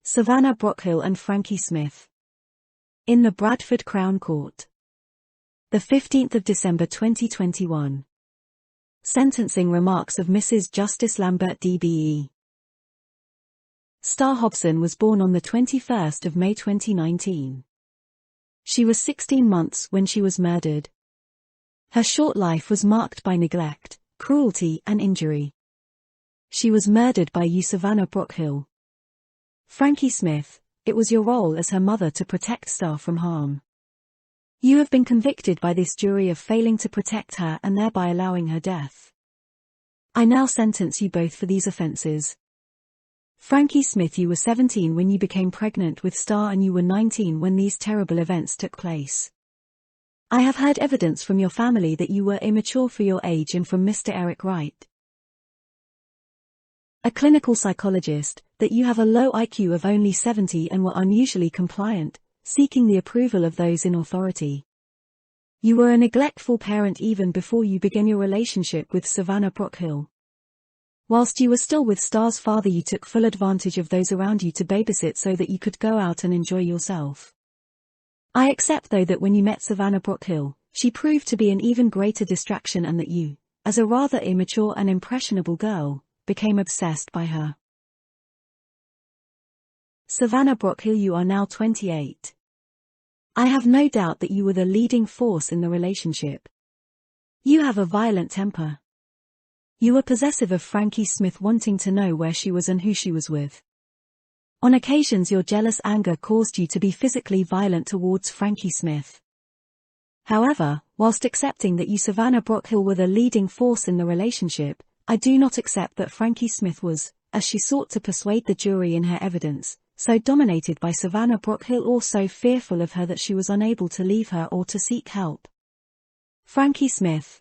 SAVANNAH Brockhill and Frankie Smith. In the Bradford Crown Court. The 15th of December 2021. Sentencing remarks of Mrs. Justice Lambert DBE. Star Hobson was born on the 21st of May 2019. She was 16 months when she was murdered. Her short life was marked by neglect, cruelty and injury. She was murdered by you, SAVANNAH Brockhill. Frankie Smith, it was your role as her mother to protect Star from harm. You have been convicted by this jury of failing to protect her and thereby allowing her death. I now sentence you both for these offences. Frankie Smith, you were 17 when you became pregnant with Star and you were 19 when these terrible events took place. I have heard evidence from your family that you were immature for your age and from Mr. Eric Wright, a clinical psychologist, that you have a low IQ of only 70 and were unusually compliant, seeking the approval of those in authority. You were a neglectful parent even before you began your relationship with SAVANNAH Brockhill. Whilst you were still with Star's father, you took full advantage of those around you to babysit so that you could go out and enjoy yourself. I accept though that when you met SAVANNAH Brockhill, she proved to be an even greater distraction and that you, as a rather immature and impressionable girl, became obsessed by her. SAVANNAH Brockhill, you are now 28. I have no doubt that you were the leading force in the relationship. You have a violent temper. You were possessive of Frankie Smith, wanting to know where she was and who she was with. On occasions your jealous anger caused you to be physically violent towards Frankie Smith. However, whilst accepting that you, SAVANNAH Brockhill, were the leading force in the relationship, I do not accept that Frankie Smith was, as she sought to persuade the jury in her evidence, so dominated by SAVANNAH Brockhill or so fearful of her that she was unable to leave her or to seek help. Frankie Smith.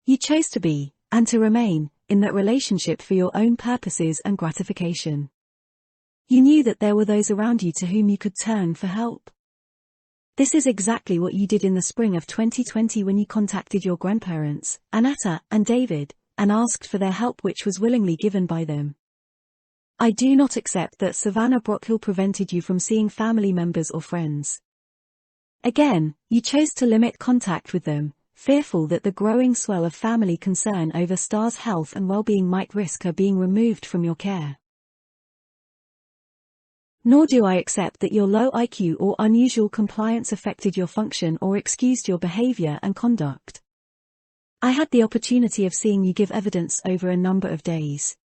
You chose to be, and to remain, in that relationship for your own purposes and gratification. You knew that there were those around you to whom you could turn for help. This is exactly what you did in the spring of 2020 when you contacted your grandparents, Annetta and David, and asked for their help, which was willingly given by them. I do not accept that SAVANNAH Brockhill prevented you from seeing family members or friends. Again, you chose to limit contact with them, fearful that the growing swell of family concern over Star's health and well-being might risk her being removed from your care. Nor do I accept that your low IQ or unusual compliance affected your function or excused your behavior and conduct. I had the opportunity of seeing you give evidence over a number of days.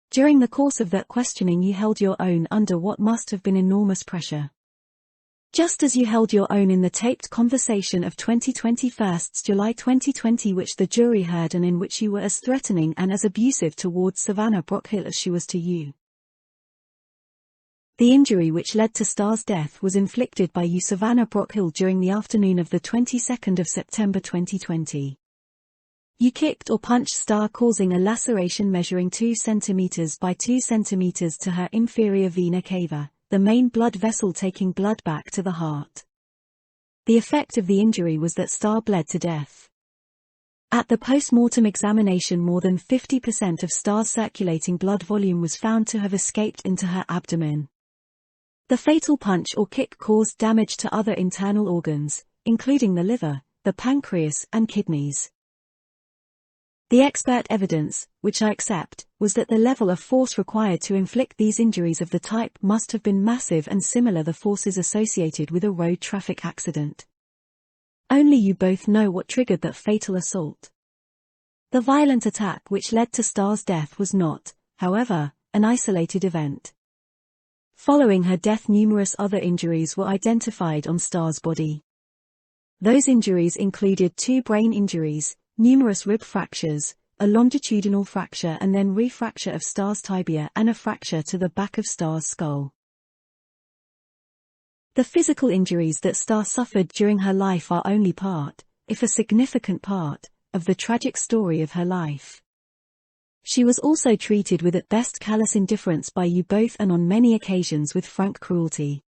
During the course of that questioning you held your own under what must have been enormous pressure. Just as you held your own in the taped conversation of 21st July 2020 which the jury heard and in which you were as threatening and as abusive towards SAVANNAH Brockhill as she was to you. The injury which led to Star's death was inflicted by you, SAVANNAH Brockhill, during the afternoon of the 22nd of September 2020. You kicked or punched Star, causing a laceration measuring 2 cm by 2 cm to her inferior vena cava, the main blood vessel taking blood back to the heart. The effect of the injury was that Star bled to death. At the post-mortem examination, more than 50% of Star's circulating blood volume was found to have escaped into her abdomen. The fatal punch or kick caused damage to other internal organs, including the liver, the pancreas, and kidneys. The expert evidence, which I accept, was that the level of force required to inflict these injuries of the type must have been massive and similar the forces associated with a road traffic accident. Only you both know what triggered that fatal assault. The violent attack which led to Star's death was not, however, an isolated event. Following her death, numerous other injuries were identified on Star's body. Those injuries included 2 brain injuries, numerous rib fractures, a longitudinal fracture and then refracture of Star's tibia and a fracture to the back of Star's skull. The physical injuries that Star suffered during her life are only part, if a significant part, of the tragic story of her life. She was also treated with at best callous indifference by you both and on many occasions with frank cruelty.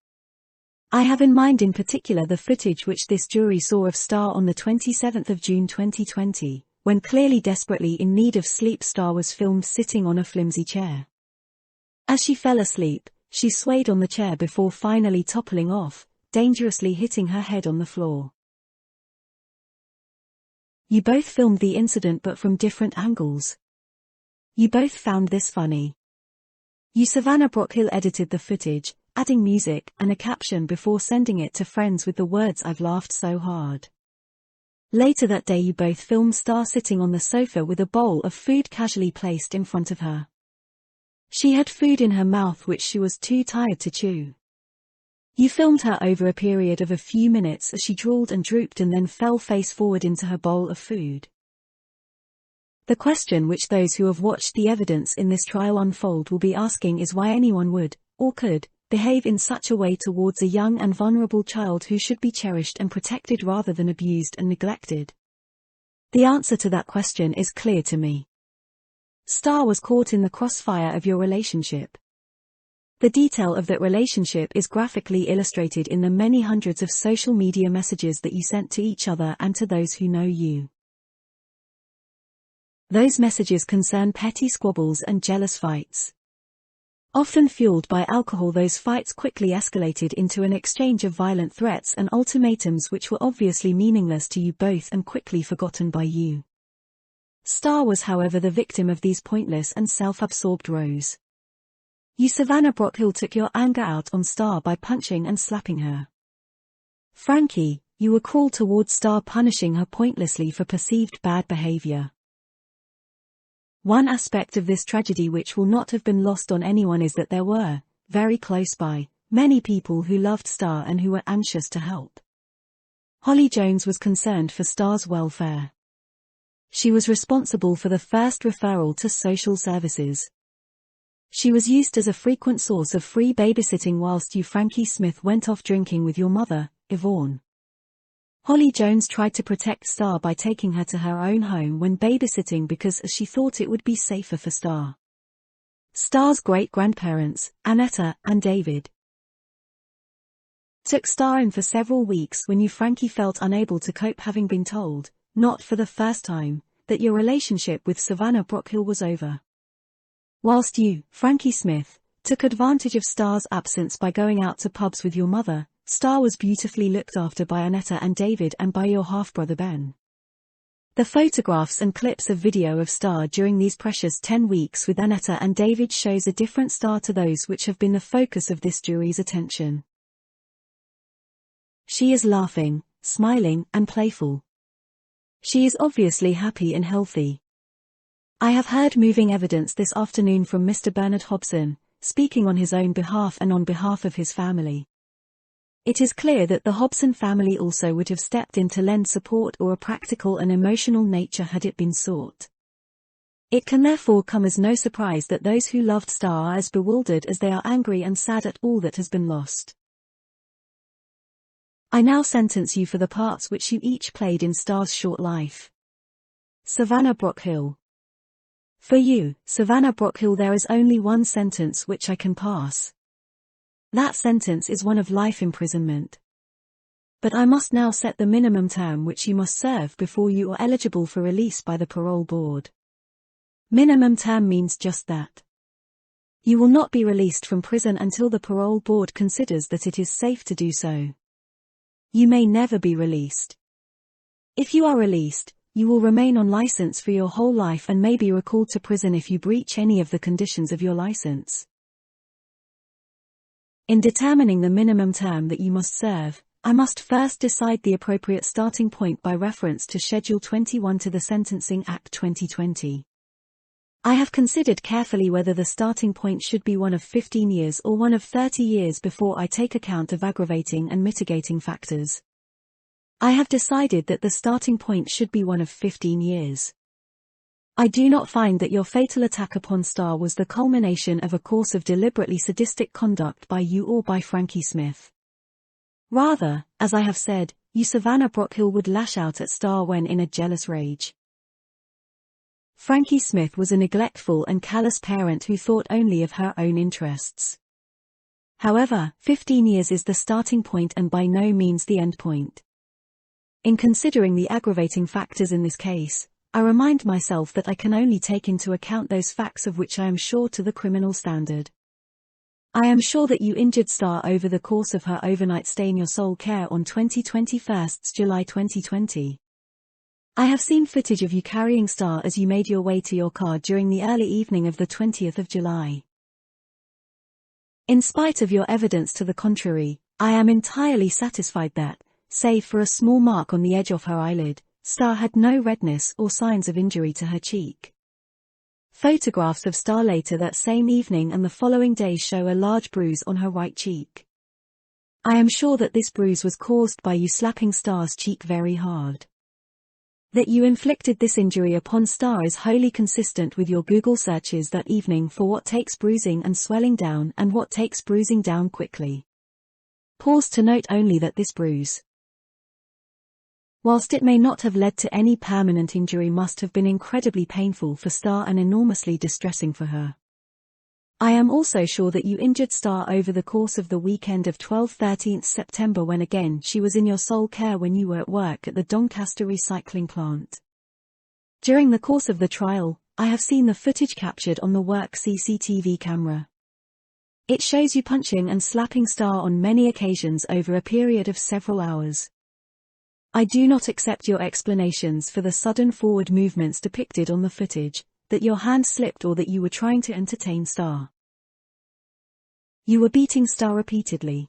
I have in mind in particular the footage which this jury saw of Star on the 27th of June 2020, when clearly desperately in need of sleep Star was filmed sitting on a flimsy chair. As she fell asleep, she swayed on the chair before finally toppling off, dangerously hitting her head on the floor. You both filmed the incident but from different angles. You both found this funny. You SAVANNAH Brockhill edited the footage, adding music and a caption before sending it to friends with the words "I've laughed so hard." Later that day you both filmed Star sitting on the sofa with a bowl of food casually placed in front of her. She had food in her mouth which she was too tired to chew. You filmed her over a period of a few minutes as she drooled and drooped and then fell face forward into her bowl of food. The question which those who have watched the evidence in this trial unfold will be asking is why anyone would, or could, behave in such a way towards a young and vulnerable child who should be cherished and protected rather than abused and neglected. The answer to that question is clear to me. Star was caught in the crossfire of your relationship. The detail of that relationship is graphically illustrated in the many hundreds of social media messages that you sent to each other and to those who know you. Those messages concern petty squabbles and jealous fights. Often fueled by alcohol, those fights quickly escalated into an exchange of violent threats and ultimatums which were obviously meaningless to you both and quickly forgotten by you. Star was, however, the victim of these pointless and self-absorbed rows. You SAVANNAH Brockhill took your anger out on Star by punching and slapping her. Frankie, you were cruel towards Star, punishing her pointlessly for perceived bad behavior. One aspect of this tragedy which will not have been lost on anyone is that there were, very close by, many people who loved Star and who were anxious to help. Holly Jones was concerned for Star's welfare. She was responsible for the first referral to social services. She was used as a frequent source of free babysitting whilst you Frankie Smith went off drinking with your mother, Yvonne. Holly Jones tried to protect Star by taking her to her own home when babysitting because she thought it would be safer for Star. Star's great-grandparents, Annetta and David, took Star in for several weeks when you Frankie felt unable to cope, having been told, not for the first time, that your relationship with SAVANNAH Brockhill was over. Whilst you, Frankie Smith, took advantage of Star's absence by going out to pubs with your mother, Star was beautifully looked after by Annetta and David and by your half-brother Ben. The photographs and clips of video of Star during these precious 10 weeks with Annetta and David shows a different Star to those which have been the focus of this jury's attention. She is laughing, smiling and playful. She is obviously happy and healthy. I have heard moving evidence this afternoon from Mr. Bernard Hobson, speaking on his own behalf and on behalf of his family. It is clear that the Hobson family also would have stepped in to lend support or a practical and emotional nature had it been sought. It can therefore come as no surprise that those who loved Star are as bewildered as they are angry and sad at all that has been lost. I now sentence you for the parts which you each played in Star's short life. SAVANNAH Brockhill. For you, SAVANNAH Brockhill, there is only one sentence which I can pass. That sentence is one of life imprisonment. But I must now set the minimum term which you must serve before you are eligible for release by the parole board. Minimum term means just that. You will not be released from prison until the parole board considers that it is safe to do so. You may never be released. If you are released, you will remain on license for your whole life and may be recalled to prison if you breach any of the conditions of your license. In determining the minimum term that you must serve, I must first decide the appropriate starting point by reference to Schedule 21 to the Sentencing Act 2020. I have considered carefully whether the starting point should be one of 15 years or one of 30 years before I take account of aggravating and mitigating factors. I have decided that the starting point should be one of 15 years. I do not find that your fatal attack upon Star was the culmination of a course of deliberately sadistic conduct by you or by Frankie Smith. Rather, as I have said, you SAVANNAH Brockhill would lash out at Star when in a jealous rage. Frankie Smith was a neglectful and callous parent who thought only of her own interests. However, 15 years is the starting point and by no means the end point. In considering the aggravating factors in this case, I remind myself that I can only take into account those facts of which I am sure to the criminal standard. I am sure that you injured Star over the course of her overnight stay in your sole care on 21 July 2020. I have seen footage of you carrying Star as you made your way to your car during the early evening of the 20th of July. In spite of your evidence to the contrary, I am entirely satisfied that, save for a small mark on the edge of her eyelid, Star had no redness or signs of injury to her cheek. Photographs of Star later that same evening and the following day show a large bruise on her right cheek. I am sure that this bruise was caused by you slapping Star's cheek very hard. That you inflicted this injury upon Star is wholly consistent with your Google searches that evening for what takes bruising and swelling down and what takes bruising down quickly. Pause to note only that this bruise, whilst it may not have led to any permanent injury, must have been incredibly painful for Star and enormously distressing for her. I am also sure that you injured Star over the course of the weekend of 12-13 September when again she was in your sole care when you were at work at the Doncaster recycling plant. During the course of the trial, I have seen the footage captured on the work CCTV camera. It shows you punching and slapping Star on many occasions over a period of several hours. I do not accept your explanations for the sudden forward movements depicted on the footage, that your hand slipped or that you were trying to entertain Star. You were beating Star repeatedly.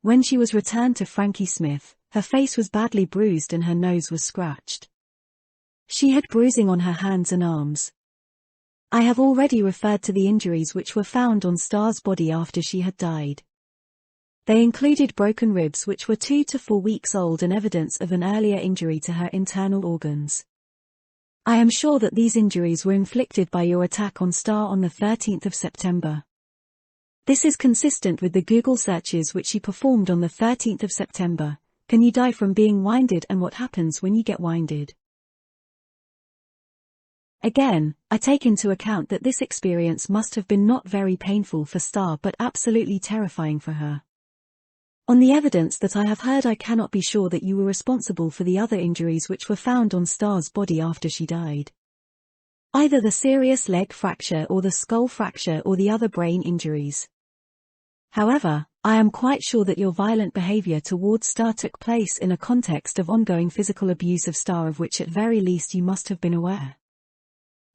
When she was returned to Frankie Smith, her face was badly bruised and her nose was scratched. She had bruising on her hands and arms. I have already referred to the injuries which were found on Star's body after she had died. They included broken ribs which were 2 to 4 weeks old and evidence of an earlier injury to her internal organs. I am sure that these injuries were inflicted by your attack on Star on the 13th of September. This is consistent with the Google searches which you performed on the 13th of September. Can you die from being winded and what happens when you get winded? Again, I take into account that this experience must have been not very painful for Star but absolutely terrifying for her. On the evidence that I have heard, I cannot be sure that you were responsible for the other injuries which were found on Star's body after she died. Either the serious leg fracture or the skull fracture or the other brain injuries. However, I am quite sure that your violent behavior towards Star took place in a context of ongoing physical abuse of Star, of which at very least you must have been aware.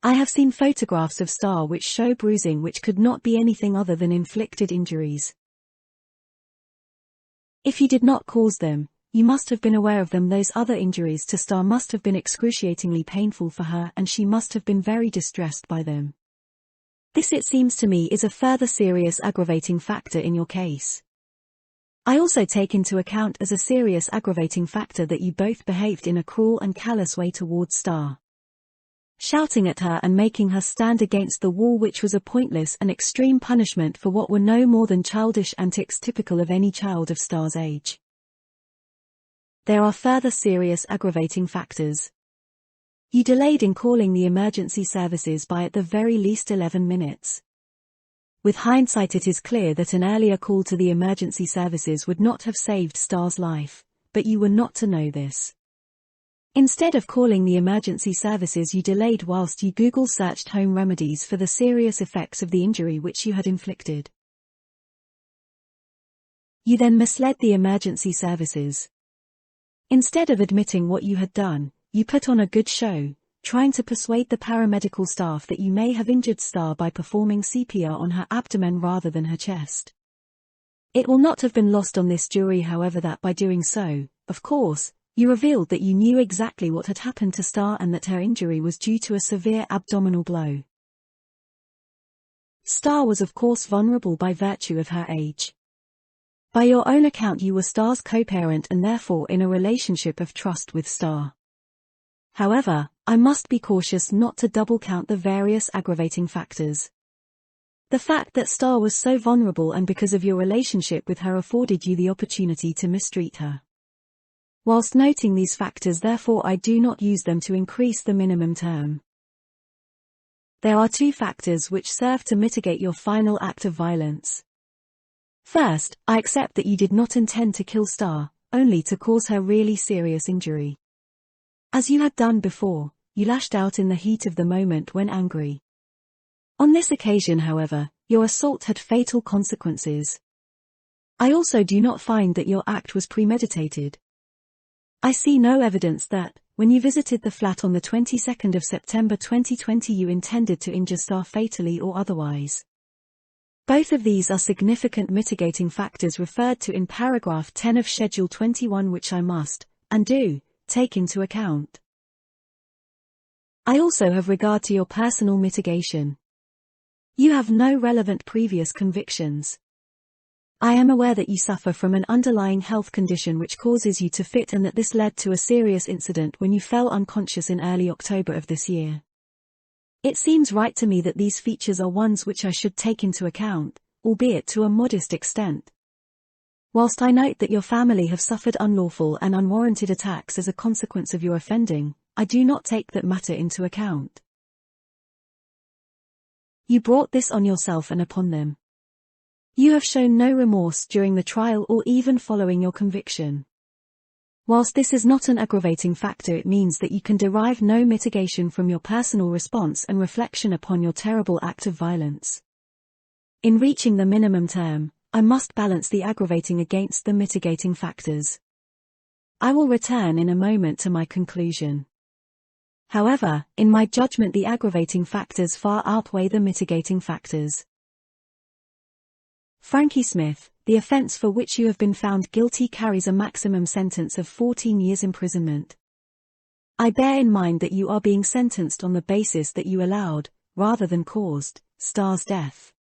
I have seen photographs of Star which show bruising which could not be anything other than inflicted injuries. If you did not cause them, you must have been aware of them. Those other injuries to Star must have been excruciatingly painful for her and she must have been very distressed by them. This, it seems to me, is a further serious aggravating factor in your case. I also take into account as a serious aggravating factor that you both behaved in a cruel and callous way towards Star. Shouting at her and making her stand against the wall, which was a pointless and extreme punishment for what were no more than childish antics typical of any child of Star's age. There are further serious aggravating factors. You delayed in calling the emergency services by at the very least 11 minutes. With hindsight, it is clear that an earlier call to the emergency services would not have saved Star's life, but you were not to know this. Instead of calling the emergency services, you delayed whilst you Google searched home remedies for the serious effects of the injury which you had inflicted. You then misled the emergency services. Instead of admitting what you had done, you put on a good show, trying to persuade the paramedical staff that you may have injured Star by performing CPR on her abdomen rather than her chest. It will not have been lost on this jury, however, that by doing so, of course, you revealed that you knew exactly what had happened to Star and that her injury was due to a severe abdominal blow. Star was of course vulnerable by virtue of her age. By your own account, you were Star's co-parent and therefore in a relationship of trust with Star. However, I must be cautious not to double count the various aggravating factors. The fact that Star was so vulnerable and because of your relationship with her afforded you the opportunity to mistreat her. Whilst noting these factors, therefore, I do not use them to increase the minimum term. There are 2 factors which serve to mitigate your final act of violence. First, I accept that you did not intend to kill Star, only to cause her really serious injury. As you had done before, you lashed out in the heat of the moment when angry. On this occasion, however, your assault had fatal consequences. I also do not find that your act was premeditated. I see no evidence that, when you visited the flat on the 22nd of September 2020, you intended to injure Star fatally or otherwise. Both of these are significant mitigating factors referred to in paragraph 10 of Schedule 21, which I must, and do, take into account. I also have regard to your personal mitigation. You have no relevant previous convictions. I am aware that you suffer from an underlying health condition which causes you to fit, and that this led to a serious incident when you fell unconscious in early October of this year. It seems right to me that these features are ones which I should take into account, albeit to a modest extent. Whilst I note that your family have suffered unlawful and unwarranted attacks as a consequence of your offending, I do not take that matter into account. You brought this on yourself and upon them. You have shown no remorse during the trial or even following your conviction. Whilst this is not an aggravating factor, it means that you can derive no mitigation from your personal response and reflection upon your terrible act of violence. In reaching the minimum term, I must balance the aggravating against the mitigating factors. I will return in a moment to my conclusion. However, in my judgment, the aggravating factors far outweigh the mitigating factors. Frankie Smith, the offence for which you have been found guilty carries a maximum sentence of 14 years imprisonment. I bear in mind that you are being sentenced on the basis that you allowed, rather than caused, Star's death.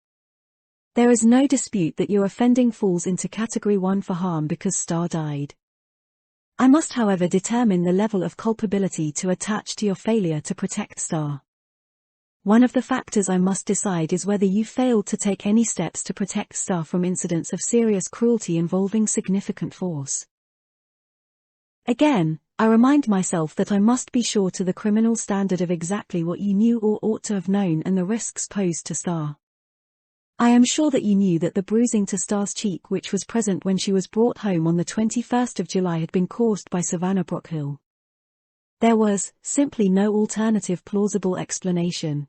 There is no dispute that your offending falls into Category 1 for harm because Star died. I must, however, determine the level of culpability to attach to your failure to protect Star. One of the factors I must decide is whether you failed to take any steps to protect Star from incidents of serious cruelty involving significant force. Again, I remind myself that I must be sure to the criminal standard of exactly what you knew or ought to have known and the risks posed to Star. I am sure that you knew that the bruising to Star's cheek, which was present when she was brought home on the 21st of July, had been caused by SAVANNAH Brockhill. There was, simply, no alternative plausible explanation.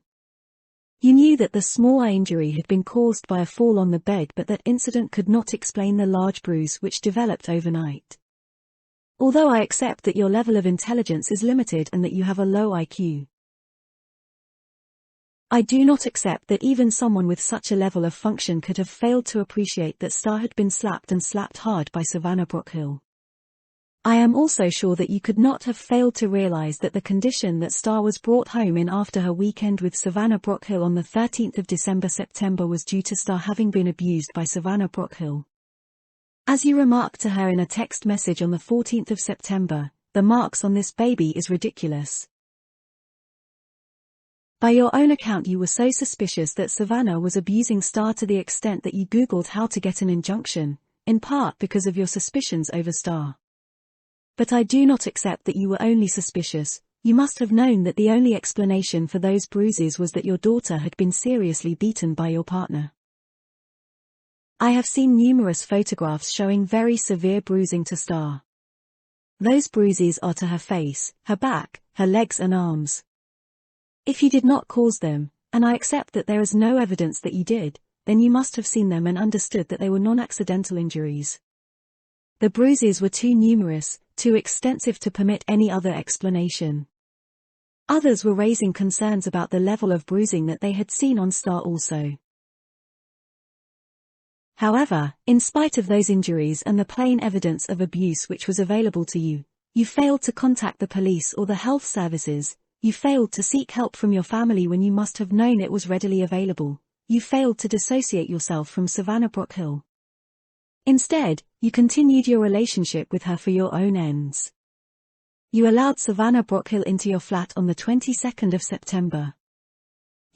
You knew that the small injury had been caused by a fall on the bed, but that incident could not explain the large bruise which developed overnight. Although I accept that your level of intelligence is limited and that you have a low IQ, I do not accept that even someone with such a level of function could have failed to appreciate that Star had been slapped, and slapped hard, by SAVANNAH Brockhill. I am also sure that you could not have failed to realize that the condition that Star was brought home in after her weekend with SAVANNAH Brockhill on the 13th of September was due to Star having been abused by SAVANNAH Brockhill. As you remarked to her in a text message on the 14th of September, the marks on this baby is ridiculous. By your own account, you were so suspicious that SAVANNAH was abusing Star to the extent that you Googled how to get an injunction, in part because of your suspicions over Star. But I do not accept that you were only suspicious. You must have known that the only explanation for those bruises was that your daughter had been seriously beaten by your partner. I have seen numerous photographs showing very severe bruising to Star. Those bruises are to her face, her back, her legs and arms. If you did not cause them, and I accept that there is no evidence that you did, then you must have seen them and understood that they were non-accidental injuries. The bruises were too numerous, too extensive to permit any other explanation. Others were raising concerns about the level of bruising that they had seen on Star also. However, in spite of those injuries and the plain evidence of abuse which was available to you, you failed to contact the police or the health services. You failed to seek help from your family when you must have known it was readily available. You failed to dissociate yourself from SAVANNAH Brockhill. Instead, you continued your relationship with her for your own ends. You allowed SAVANNAH Brockhill into your flat on the 22nd of September.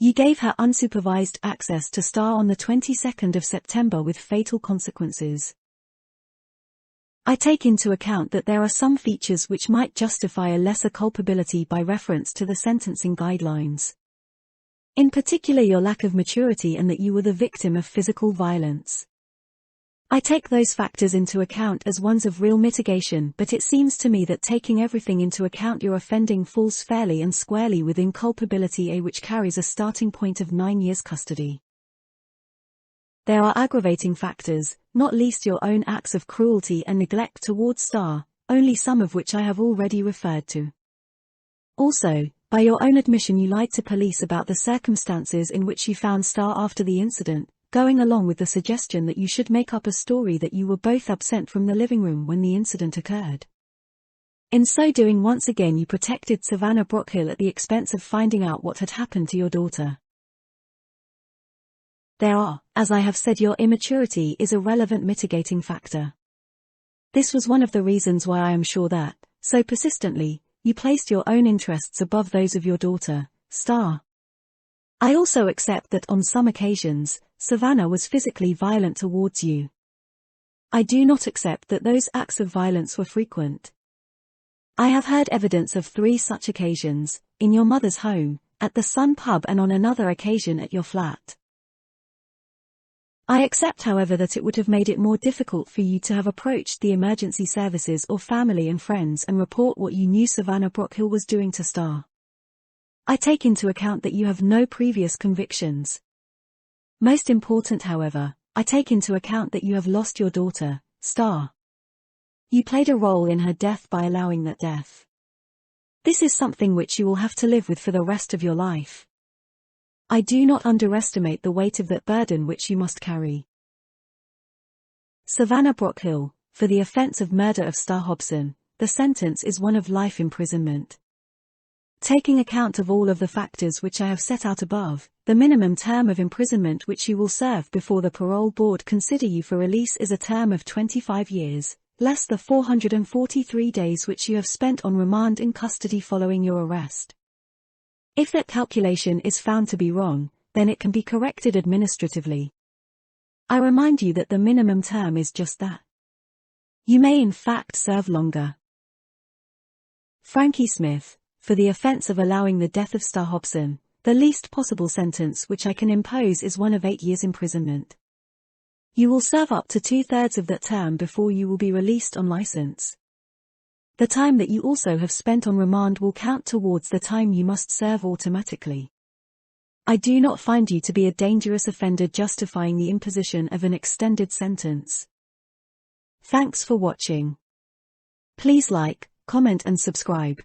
You gave her unsupervised access to Star on the 22nd of September with fatal consequences. I take into account that there are some features which might justify a lesser culpability by reference to the sentencing guidelines. In particular, your lack of maturity and that you were the victim of physical violence. I take those factors into account as ones of real mitigation, but it seems to me that taking everything into account, your offending falls fairly and squarely within culpability A, which carries a starting point of 9 years custody. There are aggravating factors, not least your own acts of cruelty and neglect towards Star, only some of which I have already referred to. Also, by your own admission you lied to police about the circumstances in which you found Star after the incident, going along with the suggestion that you should make up a story that you were both absent from the living room when the incident occurred. In so doing, once again you protected Savannah Brockhill at the expense of finding out what had happened to your daughter. As I have said, your immaturity is a relevant mitigating factor. This was one of the reasons why I am sure that, so persistently, you placed your own interests above those of your daughter, Star. I also accept that on some occasions, Savannah was physically violent towards you. I do not accept that those acts of violence were frequent. I have heard evidence of 3 such occasions, in your mother's home, at the Sun pub and on another occasion at your flat. I accept, however, that it would have made it more difficult for you to have approached the emergency services or family and friends and report what you knew Savannah Brockhill was doing to Star. I take into account that you have no previous convictions. Most important, however, I take into account that you have lost your daughter, Star. You played a role in her death by allowing that death. This is something which you will have to live with for the rest of your life. I do not underestimate the weight of that burden which you must carry. Savannah Brockhill, for the offense of murder of Star Hobson, the sentence is one of life imprisonment. Taking account of all of the factors which I have set out above, the minimum term of imprisonment which you will serve before the parole board consider you for release is a term of 25 years, less the 443 days which you have spent on remand in custody following your arrest. If that calculation is found to be wrong, then it can be corrected administratively. I remind you that the minimum term is just that. You may in fact serve longer. Frankie Smith, for the offense of allowing the death of Star Hobson, the least possible sentence which I can impose is one of 8 years imprisonment. You will serve up to 2/3 of that term before you will be released on license. The time that you also have spent on remand will count towards the time you must serve automatically. I do not find you to be a dangerous offender justifying the imposition of an extended sentence. Thanks for watching. Please like, comment and subscribe.